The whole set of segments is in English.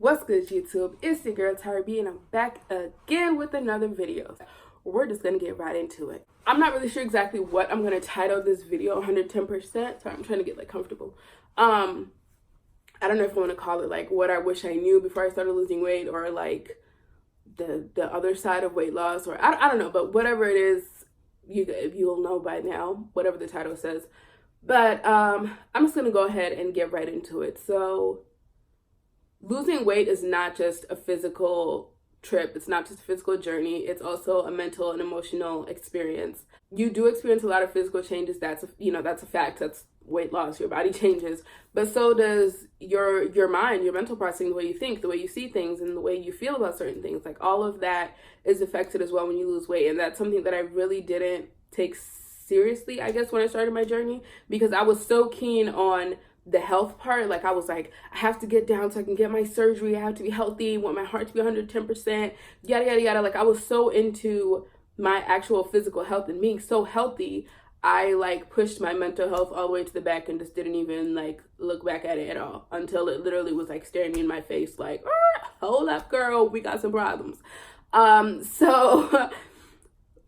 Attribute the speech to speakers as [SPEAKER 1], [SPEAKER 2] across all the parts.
[SPEAKER 1] What's good, YouTube? It's your girl taribaee, and I'm back again with another video. We're just gonna get right into it. I'm not really sure exactly what I'm gonna title this video 110%. Sorry, I'm trying to get comfortable. I don't know if I want to call it what I wish I knew before I started losing weight, or the other side of weight loss, or I don't know, but whatever it is, you'll know by now, whatever the title says. But I'm just gonna go ahead and get right into it. So losing weight is not just a physical trip. It's not just a physical journey. It's also a mental and emotional experience. You do experience a lot of physical changes. That's a fact. That's weight loss. Your body changes, but so does your mind, your mental processing, the way you think, the way you see things, and the way you feel about certain things. All of that is affected as well when you lose weight. And that's something that I really didn't take seriously, I guess, when I started my journey, because I was so keen on the health part. I was like, I have to get down so I can get my surgery. I have to be healthy. I want my heart to be 110%. Yada, yada, yada. I was so into my actual physical health and being so healthy. I pushed my mental health all the way to the back and just didn't even look back at it at all until it literally was staring me in my face hold up, girl, we got some problems. So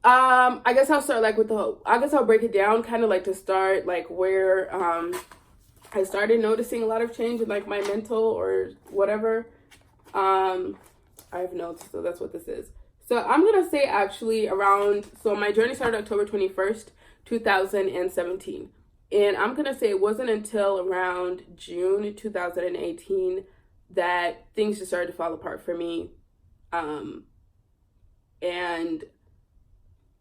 [SPEAKER 1] I guess I'll start I'll break it down kind of to start where I started noticing a lot of change in my mental or whatever. I have notes, so that's what this is. So I'm gonna say actually so my journey started October 21st, 2017. And I'm gonna say it wasn't until around June 2018 that things just started to fall apart for me. And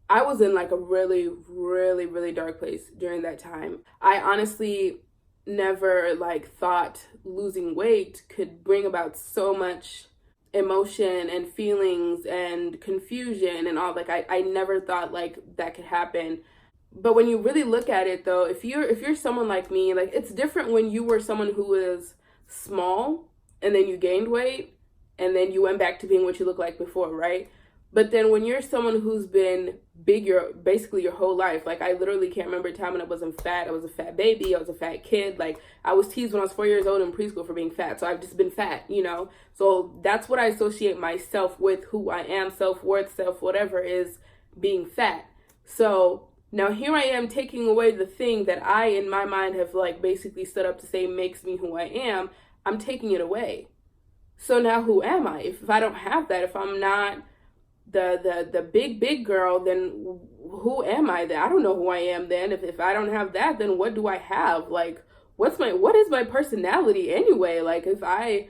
[SPEAKER 1] I was in a really, really, really dark place during that time. I honestly never thought losing weight could bring about so much emotion and feelings and confusion and all. I never thought that could happen. But when you really look at it, though, if you're someone like me, it's different when you were someone who was small and then you gained weight and then you went back to being what you looked like before, right? But then when you're someone who's been big basically your whole life, I literally can't remember a time when I wasn't fat. I was a fat baby. I was a fat kid. I was teased when I was 4 years old in preschool for being fat. So I've just been fat, So that's what I associate myself with, who I am, self-worth, self-whatever, is being fat. So now here I am taking away the thing that I, in my mind, have basically stood up to say makes me who I am. I'm taking it away. So now who am I? If I don't have that, if I'm not the big girl, then who am I then? I don't know who I am then. If I don't have that, then what do I have? What is my personality anyway? If I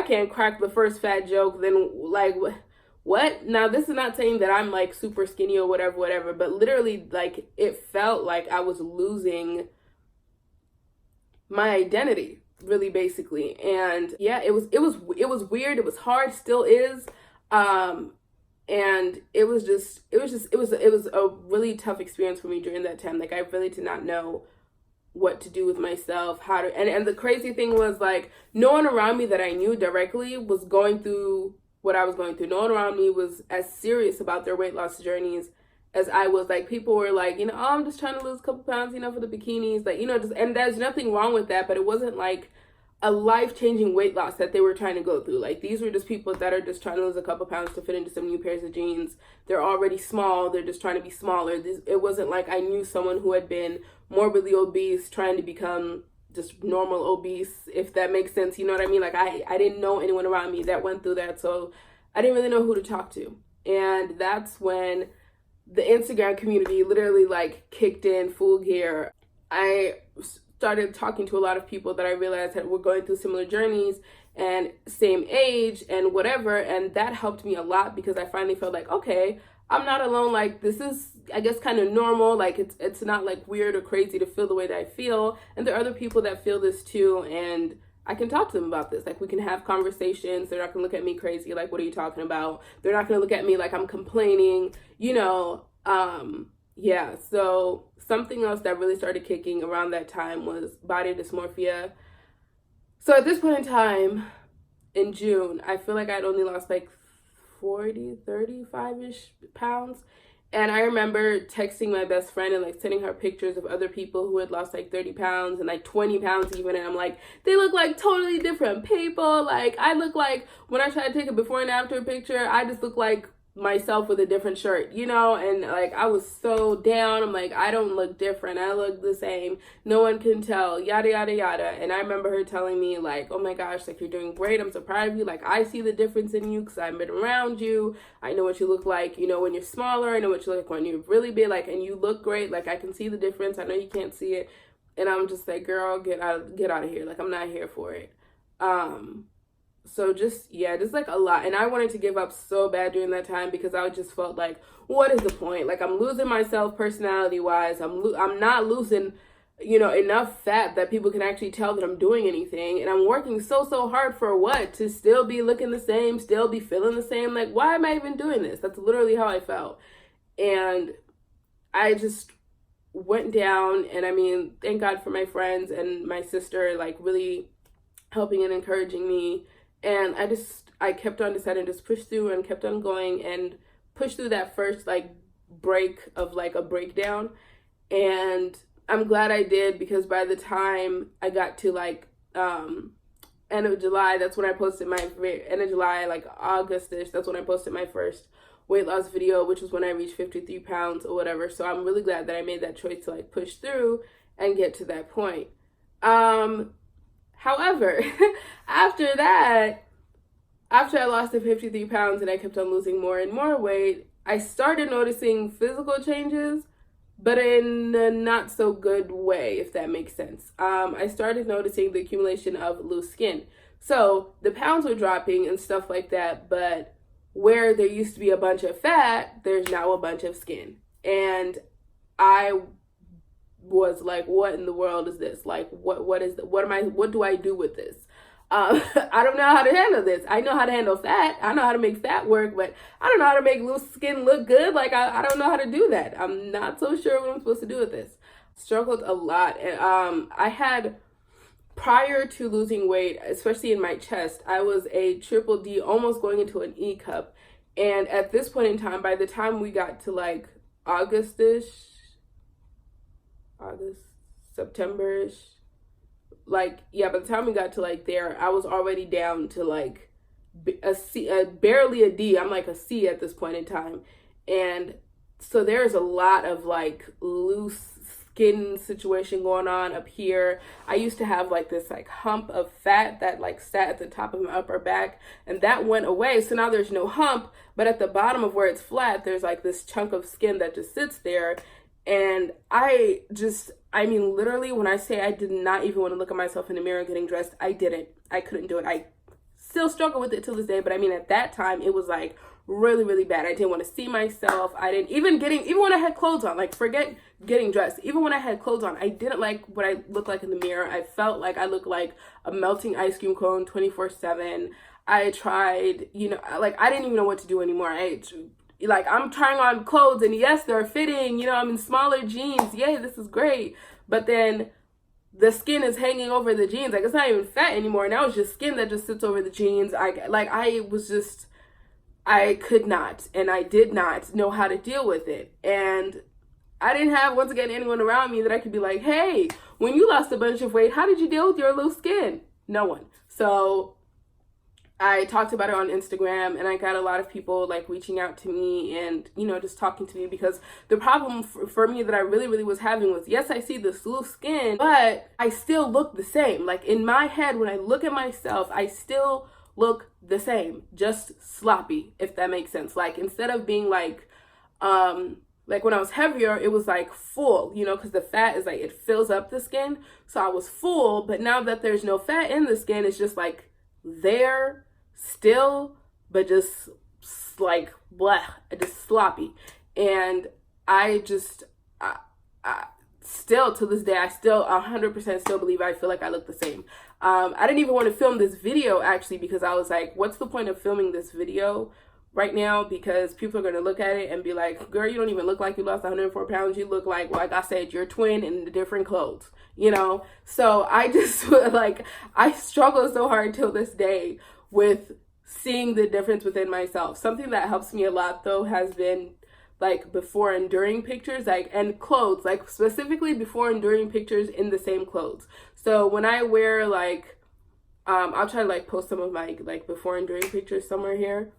[SPEAKER 1] can't crack the first fat joke, then what? Now, this is not saying that I'm super skinny or whatever, but literally it felt like I was losing my identity, really, basically. And yeah, it was weird. It was hard, still is. And it was a really tough experience for me during that time. I really did not know what to do with myself, how to, and the crazy thing was no one around me that I knew directly was going through what I was going through. No one around me was as serious about their weight loss journeys as I was. People were oh, I'm just trying to lose a couple pounds, for the bikinis, and there's nothing wrong with that, but it wasn't a life-changing weight loss that they were trying to go through. These were just people that are just trying to lose a couple pounds to fit into some new pairs of jeans. They're already small. They're just trying to be smaller. It wasn't I knew someone who had been morbidly obese trying to become just normal obese, if that makes sense. You know what I mean? I didn't know anyone around me that went through that, so I didn't really know who to talk to. And that's when the Instagram community literally kicked in full gear. I started talking to a lot of people that I realized that were going through similar journeys and same age and whatever, and that helped me a lot because I finally felt okay, I'm not alone. This is, I guess, kind of normal. It's not weird or crazy to feel the way that I feel, and there are other people that feel this too, and I can talk to them about this. We can have conversations. They're not gonna look at me crazy, what are you talking about? They're not gonna look at me like I'm complaining, yeah, so something else that really started kicking around that time was body dysmorphia. So at this point in time, in June, I feel I'd only lost 35-ish pounds. And I remember texting my best friend and like sending her pictures of other people who had lost like 30 pounds and like 20 pounds even. And I'm like, they look like totally different people. Like I look like, when I try to take a before and after picture, I just look like myself with a different shirt, you know? And like I was so down. I'm like, I don't look different, I look the same, no one can tell, yada yada yada. And I remember her telling me like, oh my gosh, like you're doing great, I'm so proud of you, like I see the difference in you because I've been around you, I know what you look like, you know, when you're smaller, I know what you look like when you're really big, like, and you look great, like I can see the difference, I know you can't see it. And I'm just like, girl, get out of here, like I'm not here for it. So just, yeah, just like a lot. And I wanted to give up so bad during that time because I just felt like, what is the point? Like I'm losing myself personality wise. I'm not losing, you know, enough fat that people can actually tell that I'm doing anything. And I'm working so hard for what? To still be looking the same, still be feeling the same. Like, why am I even doing this? That's literally how I felt. And I just went down, and I mean, thank God for my friends and my sister, like really helping and encouraging me. And I kept on deciding to just push through and kept on going and pushed through that first like break of like a breakdown. And I'm glad I did, because by the time I got to like end of July, that's when I posted my end of July, like August-ish, that's when I posted my first weight loss video, which was when I reached 53 pounds or whatever. So I'm really glad that I made that choice to like push through and get to that point. However, after I lost the 53 pounds and I kept on losing more and more weight, I started noticing physical changes, but in a not so good way, if that makes sense. I started noticing the accumulation of loose skin. So the pounds were dropping and stuff like that, but where there used to be a bunch of fat, there's now a bunch of skin. And I was like, what in the world is this? Like, what do I do with this? I don't know how to handle this. I know how to handle fat. I know how to make fat work, but I don't know how to make loose skin look good. Like, I don't know how to do that. I'm not so sure what I'm supposed to do with this. Struggled a lot. And I had, prior to losing weight, especially in my chest, I was a triple D, almost going into an E cup. And at this point in time, by the time we got to like September-ish, like, yeah, by the time we got to like there, I was already down to like a C, barely a D. I'm like a C at this point in time. And so there's a lot of like loose skin situation going on up here. I used to have like this like hump of fat that like sat at the top of my upper back, and that went away. So now there's no hump, but at the bottom of where it's flat, there's like this chunk of skin that just sits there. And I mean, literally, when I say I did not even want to look at myself in the mirror getting dressed, I couldn't do it. I still struggle with it till this day, but I mean, at that time, it was like really bad. I didn't want to see myself. I didn't even when I had clothes on, like forget getting dressed, even when I had clothes on, I didn't like what I looked like in the mirror. I felt like I looked like a melting ice cream cone 24/7. I tried, you know, like I didn't even know what to do anymore. Like, I'm trying on clothes, and yes, they're fitting, you know, I'm in smaller jeans, yay, this is great, but then the skin is hanging over the jeans, like, it's not even fat anymore, now it's just skin that just sits over the jeans. I could not, and I did not know how to deal with it, and I didn't have, once again, anyone around me that I could be like, hey, when you lost a bunch of weight, how did you deal with your loose skin? No one. So I talked about it on Instagram, and I got a lot of people like reaching out to me and, you know, just talking to me, because the problem for me that I really was having was, yes, I see this loose skin, but I still look the same. Like, in my head, when I look at myself, I still look the same, just sloppy, if that makes sense. Like, instead of being like when I was heavier, it was like full, you know, because the fat is like, it fills up the skin. So I was full, but now that there's no fat in the skin, it's just like there still, but just like blah, just sloppy. And I still, to this day, I still 100% still believe I feel like I look the same. I didn't even want to film this video, actually, because I was like, what's the point of filming this video right now? Because people are going to look at it and be like, girl, you don't even look like you lost 104 pounds. You look like I said, your twin in different clothes, you know? So I just like, I struggle so hard till this day with seeing the difference within myself. Something that helps me a lot, though, has been like before and during pictures, like, and clothes, like specifically before and during pictures in the same clothes. So when I wear like, I'll try to like post some of my like before and during pictures somewhere here.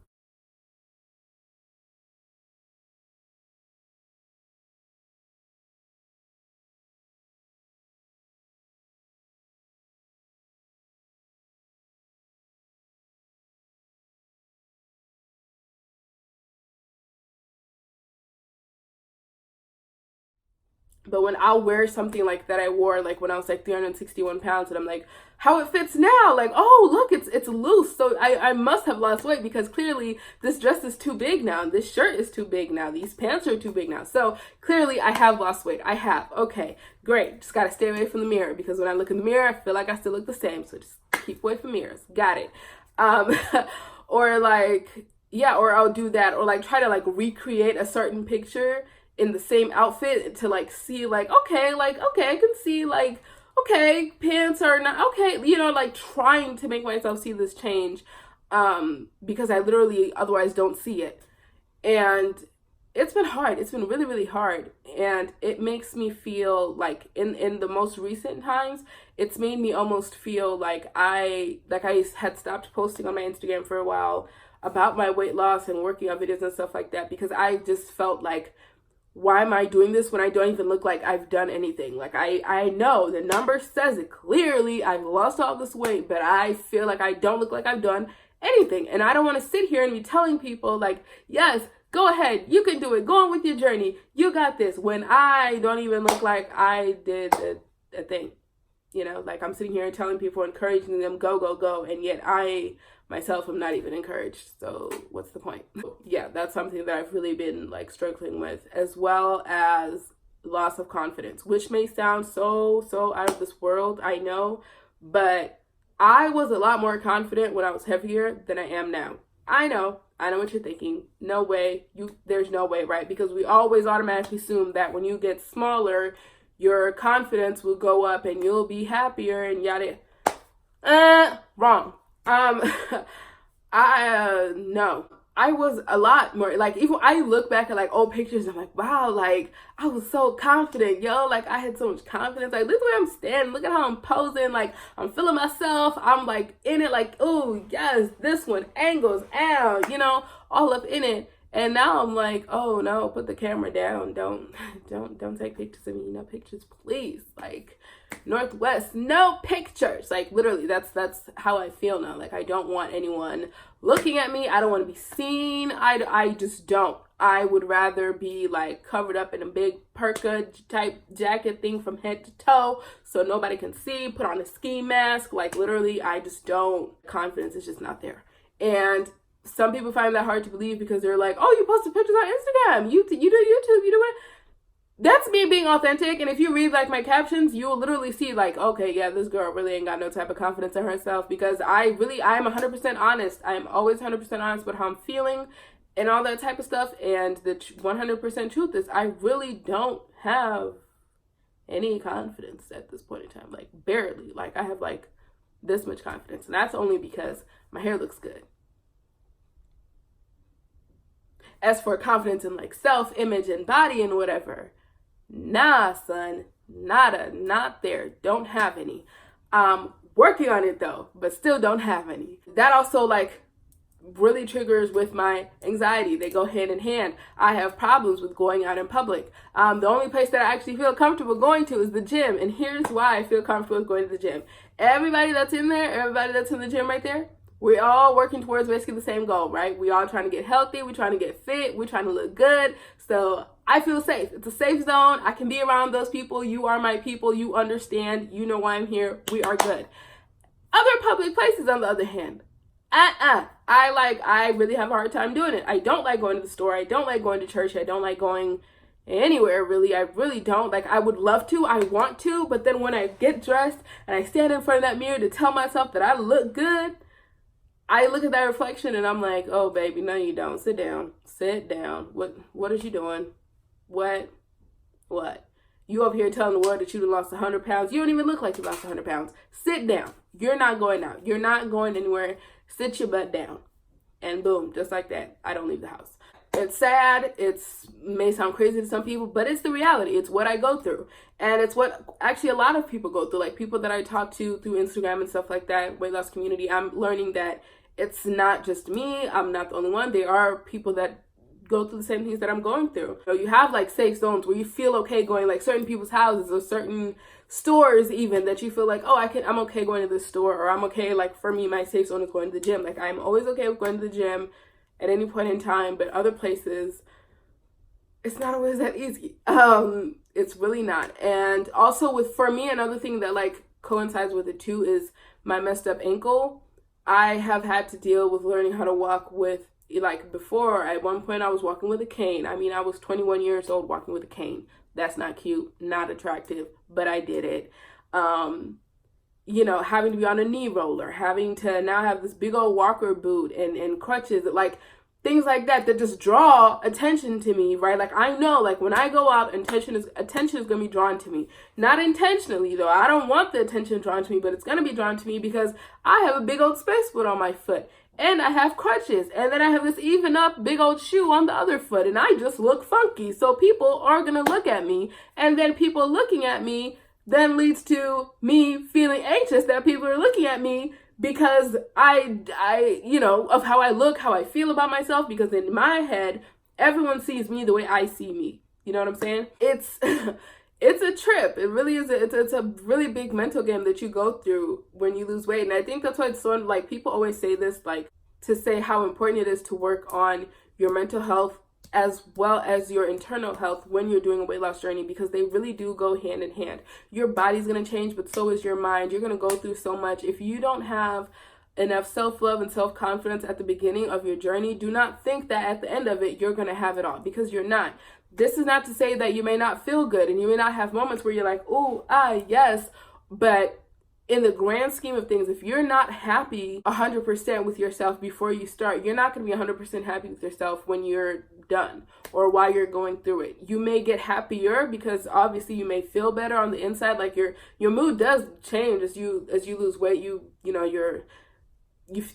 [SPEAKER 1] But when I'll wear something like that I wore like when I was like 361 pounds, and I'm like, how it fits now, like, oh look, it's loose, so I must have lost weight because clearly this dress is too big now, this shirt is too big now, these pants are too big now, so clearly I have lost weight. I have. Okay, great. Just gotta stay away from the mirror, because when I look in the mirror I feel like I still look the same, so just keep away from mirrors. Got it. Or like, yeah, or I'll do that, or like try to like recreate a certain picture in the same outfit to like see like, okay, I can see like, okay, pants are not okay, you know, like trying to make myself see this change, because I literally otherwise don't see it. And it's been hard. It's been really, really hard. And it makes me feel like in the most recent times, it's made me almost feel like I had stopped posting on my Instagram for a while about my weight loss and working on videos and stuff like that, because I just felt like, why am I doing this when I don't even look like I've done anything? Like, I know the number says it clearly, I've lost all this weight, but I feel like I don't look like I've done anything. And I don't want to sit here and be telling people like, yes, go ahead, you can do it, go on with your journey, you got this, when I don't even look like I did a thing. You know, like I'm sitting here and telling people, encouraging them, go, go, go, and yet I myself am not even encouraged. So what's the point? Yeah, that's something that I've really been like struggling with, as well as loss of confidence, which may sound so out of this world, I know, but I was a lot more confident when I was heavier than I am now. I know what you're thinking. No way, there's no way, right? Because we always automatically assume that when you get smaller, your confidence will go up and you'll be happier and yada. Wrong. No, I was a lot more, like, even I look back at like old pictures, I'm like, wow, like I was so confident, yo, like I had so much confidence, like look where I'm standing, look at how I'm posing, like I'm feeling myself, I'm like in it, like, oh yes, this one, angles, out, you know, all up in it. And now I'm like, oh no, put the camera down. Don't take pictures of me. No pictures, please. Like, Northwest, no pictures. Like, literally, that's how I feel now. Like, I don't want anyone looking at me. I don't want to be seen. I just don't. I would rather be like covered up in a big parka type jacket thing from head to toe so nobody can see, put on a ski mask. Like, literally, I just don't. Confidence is just not there. And some people find that hard to believe because they're like, oh, you posted pictures on Instagram, you do YouTube, you do it. That's me being authentic. And if you read like my captions, you will literally see like, okay, yeah, this girl really ain't got no type of confidence in herself, because I'm 100% honest. I'm always 100% honest with how I'm feeling and all that type of stuff. And the 100% truth is I really don't have any confidence at this point in time. Like, barely. Like, I have like this much confidence, and that's only because my hair looks good. As for confidence in like self-image and body and whatever, nah, son, nada, not there. Don't have any. Working on it though, but still don't have any. That also like really triggers with my anxiety. They go hand in hand. I have problems with going out in public. The only place that I actually feel comfortable going to is the gym. And here's why I feel comfortable with going to the gym. Everybody that's in there, everybody that's in the gym right there, we're all working towards basically the same goal, right? We all trying to get healthy. We're trying to get fit. We're trying to look good. So I feel safe. It's a safe zone. I can be around those people. You are my people. You understand. You know why I'm here. We are good. Other public places, on the other hand, I really have a hard time doing it. I don't like going to the store. I don't like going to church. I don't like going anywhere, really. I really don't. Like, I would love to. I want to. But then when I get dressed and I stand in front of that mirror to tell myself that I look good, I look at that reflection and I'm like, oh, baby, no, you don't. Sit down. Sit down. What is you doing? What? You over here telling the world that you done lost 100 pounds. You don't even look like you lost 100 pounds. Sit down. You're not going out. You're not going anywhere. Sit your butt down. And boom, just like that, I don't leave the house. It's sad, may sound crazy to some people, but it's the reality. It's what I go through. And it's what actually a lot of people go through. Like people that I talk to through Instagram and stuff like that, weight loss community, I'm learning that it's not just me. I'm not the only one. There are people that go through the same things that I'm going through. So you have like safe zones where you feel okay going like certain people's houses or certain stores even that you feel like, oh, I'm okay going to this store, or I'm okay, like for me, my safe zone is going to the gym. Like I'm always okay with going to the gym at any point in time, but other places, it's not always that easy. It's really not. And also for me, another thing that like coincides with it too is my messed up ankle. I have had to deal with learning how to walk with, like before, at one point I was walking with a cane. I mean, I was 21 years old walking with a cane. That's not cute, not attractive, but I did it. You know, having to be on a knee roller, having to now have this big old walker boot and crutches, like things like that just draw attention to me, right? Like I know, like when I go out, attention is gonna be drawn to me. Not intentionally though. I don't want the attention drawn to me, but it's gonna be drawn to me because I have a big old space foot on my foot. And I have crutches, and then I have this even up big old shoe on the other foot, and I just look funky. So people are gonna look at me, and then people looking at me then leads to me feeling anxious that people are looking at me because I you know, of how I look, how I feel about myself, because in my head, everyone sees me the way I see me. You know what I'm saying? It's it's a trip. It really is. It's a really big mental game that you go through when you lose weight. And I think that's why it's so, like, people always say this, like, to say how important it is to work on your mental health as well as your internal health when you're doing a weight loss journey, because they really do go hand in hand. Your body's going to change, but so is your mind. You're going to go through so much. If you don't have enough self-love and self-confidence at the beginning of your journey, do not think that at the end of it, you're going to have it all, because you're not. This is not to say that you may not feel good and you may not have moments where you're like, oh, yes, but in the grand scheme of things, if you're not happy 100% with yourself before you start, you're not going to be 100% happy with yourself when you're done or while you're going through it. You may get happier because obviously you may feel better on the inside. Like your mood does change as you lose weight. You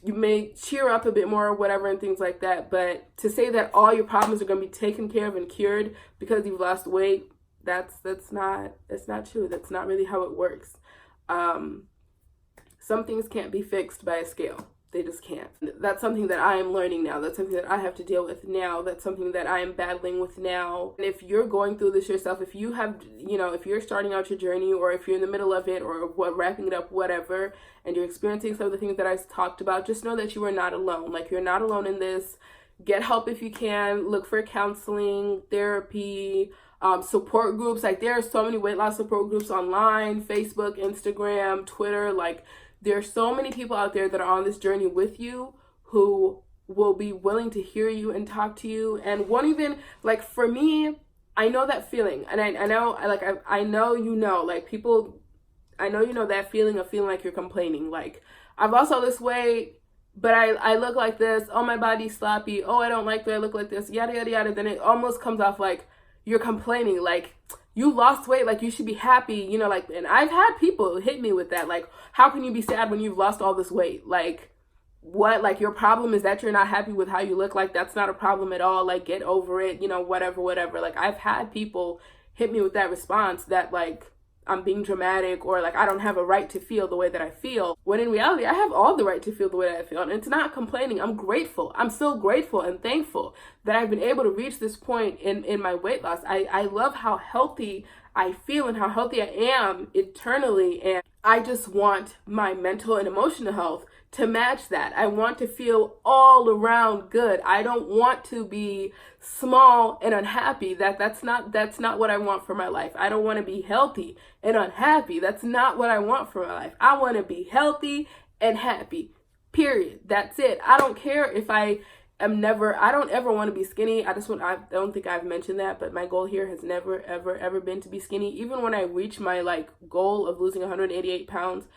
[SPEAKER 1] may cheer up a bit more or whatever and things like that. But to say that all your problems are going to be taken care of and cured because you've lost weight, that's not true. That's not really how it works. Some things can't be fixed by a scale. They just can't. That's something that I am learning now. That's something that I have to deal with now. That's something that I am battling with now. And if you're going through this yourself, if you have, if you're starting out your journey, or if you're in the middle of it, or wrapping it up, whatever, and you're experiencing some of the things that I talked about, just know that you are not alone. Like, you're not alone in this. Get help if you can. Look for counseling, therapy, support groups. Like, there are so many weight loss support groups online, Facebook, Instagram, Twitter. Like, there are so many people out there that are on this journey with you who will be willing to hear you and talk to you and won't even, like, for me, I know that feeling. And I know, like, I know, like, people, I know, that feeling of feeling like you're complaining. Like, I've lost all this weight, but I look like this. Oh, my body's sloppy. Oh, I don't like that I look like this. Yada, yada, yada. Then it almost comes off like you're complaining. Like, you lost weight, like, you should be happy, like, and I've had people hit me with that. Like, how can you be sad when you've lost all this weight? Like, what? Like, your problem is that you're not happy with how you look? Like, that's not a problem at all. Like, get over it, whatever. Like, I've had people hit me with that response that, like, I'm being dramatic, or like I don't have a right to feel the way that I feel, when in reality I have all the right to feel the way that I feel. And it's not complaining. I'm grateful. I'm so grateful and thankful that I've been able to reach this point in my weight loss. I love how healthy I feel and how healthy I am internally, and I just want my mental and emotional health to match that. I want to feel all around good. I don't want to be small and unhappy. That's not what I want for my life. I don't want to be healthy and unhappy. That's not what I want for my life. I want to be healthy and happy. Period. That's it. I don't care if I don't ever want to be skinny. I don't think I've mentioned that, but my goal here has never, ever been to be skinny. Even when I reach my like goal of losing 188 pounds,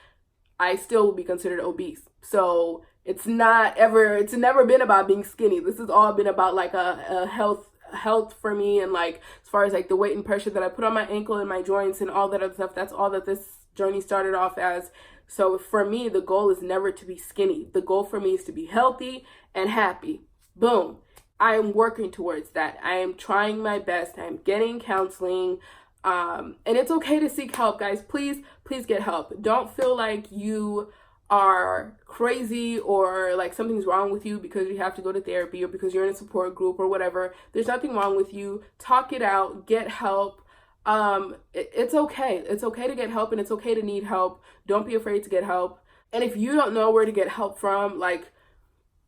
[SPEAKER 1] I still will be considered obese. So it's never been about being skinny. This has all been about like a health for me, and like as far as like the weight and pressure that I put on my ankle and my joints and all that other stuff. That's all that this journey started off as. So for me, the goal is never to be skinny. The goal for me is to be healthy and happy. Boom. I am working towards that. I am trying my best. I am getting counseling. And it's okay to seek help, guys. Please get help. Don't feel like you are crazy or like something's wrong with you because you have to go to therapy or because you're in a support group or whatever. There's nothing wrong with you. Talk it out. Get help. It's okay. It's okay to get help, and it's okay to need help. Don't be afraid to get help. And if you don't know where to get help from, like,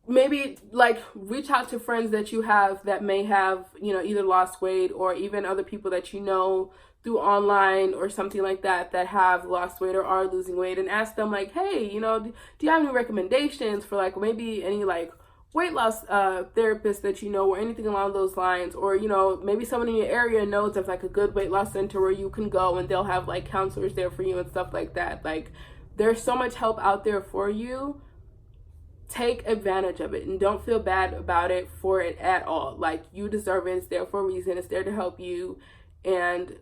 [SPEAKER 1] maybe like reach out to friends that you have that may have, you know, either lost weight, or even other people that you know through online or something like that that have lost weight or are losing weight, and ask them like, hey, you know, do you have any recommendations for like maybe any like weight loss therapist that you know, or anything along those lines? Or, you know, maybe someone in your area knows of like a good weight loss center where you can go and they'll have like counselors there for you and stuff like that. Like, there's so much help out there for you. Take advantage of it and don't feel bad about it for it at all. Like, you deserve it. It's there for a reason. It's there to help you, and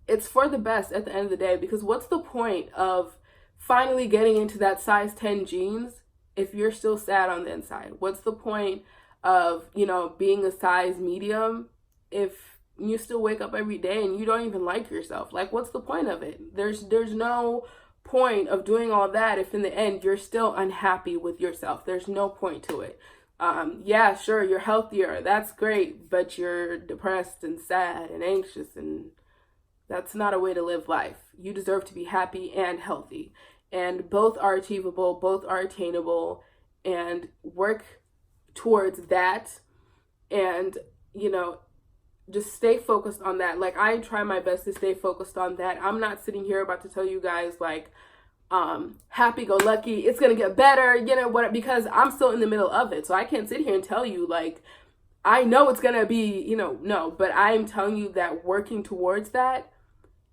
[SPEAKER 1] it's for the best at the end of the day. Because what's the point of finally getting into that size 10 jeans if you're still sad on the inside? What's the point of, you know, being a size medium if you still wake up every day and you don't even like yourself? Like, what's the point of it? There's no point of doing all that if in the end you're still unhappy with yourself. There's no point to it. Yeah, sure, you're healthier, that's great, but you're depressed and sad and anxious, and that's not a way to live life. You deserve to be happy and healthy, and both are achievable, both are attainable, and work towards that. And, you know, just stay focused on that. Like, I try my best to stay focused on that. I'm not sitting here about to tell you guys like, happy-go-lucky, it's gonna get better, you know what, because I'm still in the middle of it. So I can't sit here and tell you like, I know it's gonna be, you know, no, but I'm telling you that working towards that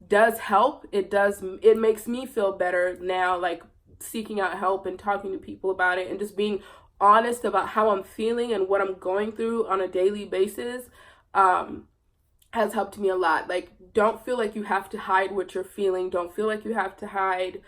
[SPEAKER 1] does help. It makes me feel better now, like seeking out help and talking to people about it and just being honest about how I'm feeling and what I'm going through on a daily basis. Has helped me a lot. Like, don't feel like you have to hide what you're feeling. Don't feel like you have to hide,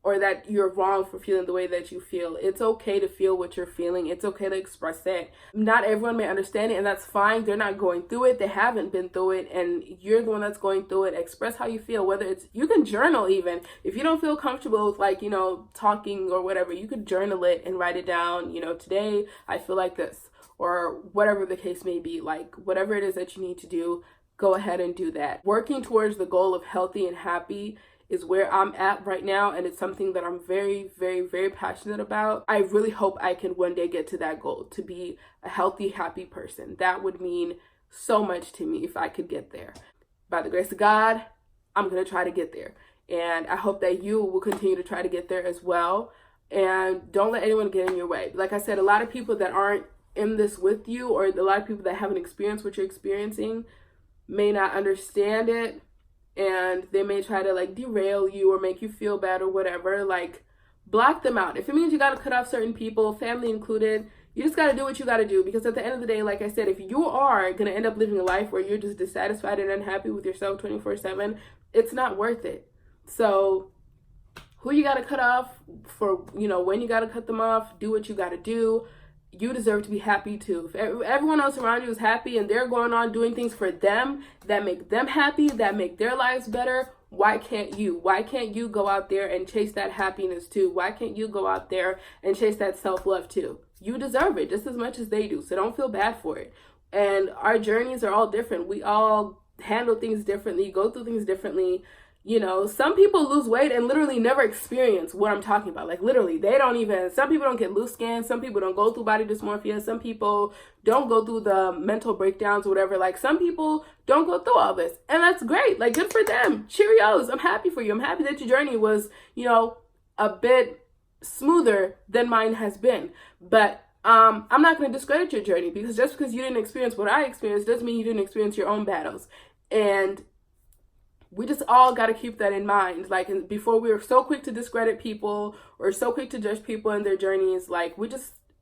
[SPEAKER 1] or that you're wrong for feeling the way that you feel. It's okay to feel what you're feeling. It's okay to express it. Not everyone may understand it, and that's fine. They're not going through it. They haven't been through it, and you're the one that's going through it. Express how you feel, whether it's, you can journal even. If you don't feel comfortable with like, you know, talking or whatever, you could journal it and write it down. You know, today I feel like this, or whatever the case may be. Like, whatever it is that you need to do, go ahead and do that. Working towards the goal of healthy and happy is where I'm at right now, and it's something that I'm very, very, very passionate about. I really hope I can one day get to that goal, to be a healthy, happy person. That would mean so much to me if I could get there. By the grace of God, I'm gonna try to get there, and I hope that you will continue to try to get there as well. And don't let anyone get in your way. Like I said, a lot of people that aren't in this with you, or a lot of people that haven't experienced what you're experiencing, may not understand it, and they may try to like derail you or make you feel bad or whatever. Like, block them out. If it means you got to cut off certain people, family included, you just got to do what you got to do. Because at the end of the day, like I said, if you are going to end up living a life where you're just dissatisfied and unhappy with yourself 24/7, it's not worth it. So who you got to cut off for, you know, when you got to cut them off, do what you got to do. You deserve to be happy too. If everyone else around you is happy and they're going on doing things for them that make them happy, that make their lives better, why can't you? Why can't you go out there and chase that happiness too? Why can't you go out there and chase that self-love too? You deserve it just as much as they do. So don't feel bad for it. And our journeys are all different. We all handle things differently, go through things differently. You know, some people lose weight and literally never experience what I'm talking about. Like, literally, they don't even, some people don't get loose skin. Some people don't go through body dysmorphia. Some people don't go through the mental breakdowns or whatever. Like, some people don't go through all this. And that's great. Like, good for them. Cheerios. I'm happy for you. I'm happy that your journey was, you know, a bit smoother than mine has been. But I'm not going to discredit your journey, because just because you didn't experience what I experienced doesn't mean you didn't experience your own battles. And we just all got to keep that in mind. Like, before we were so quick to discredit people or so quick to judge people in their journeys, like,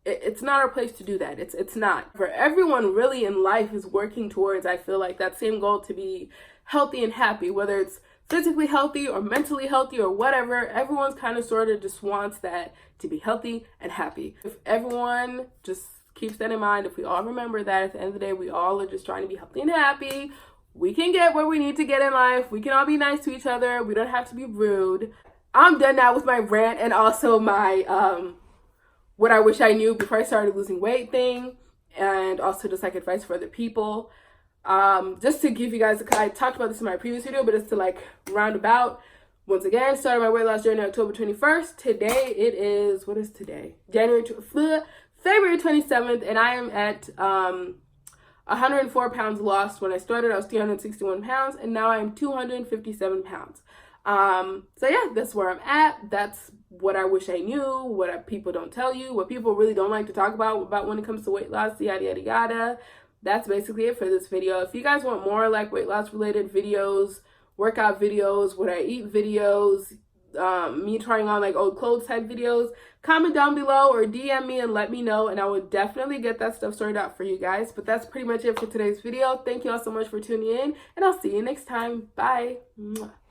[SPEAKER 1] it's not our place to do that. It's not. For everyone really in life is working towards, I feel like, that same goal, to be healthy and happy, whether it's physically healthy or mentally healthy or whatever. Everyone's kind of sort of just wants that, to be healthy and happy. If everyone just keeps that in mind. If we all remember that at the end of the day, we all are just trying to be healthy and happy. We can get where we need to get in life. We can all be nice to each other. We don't have to be rude. I'm done now with my rant and also my what I wish I knew before I started losing weight thing, and also just like advice for other people. Just to give you guys I talked about this in my previous video, but it's to like round about. Once again, started my weight loss journey October 21st. Today it is, what is today? February 27th, and I am at 104 pounds lost. When I started, I was 361 pounds, and now I'm 257 pounds. So yeah, that's where I'm at. That's what I wish I knew, what people don't tell you, what people really don't like to talk about when it comes to weight loss, yada, yada, yada. That's basically it for this video. If you guys want more like weight loss related videos, workout videos, what I eat videos, me trying on like old clothes type videos, comment down below or DM me and let me know, and I will definitely get that stuff sorted out for you guys. But that's pretty much it for today's video. Thank you all so much for tuning in, and I'll see you next time. Bye. Mwah.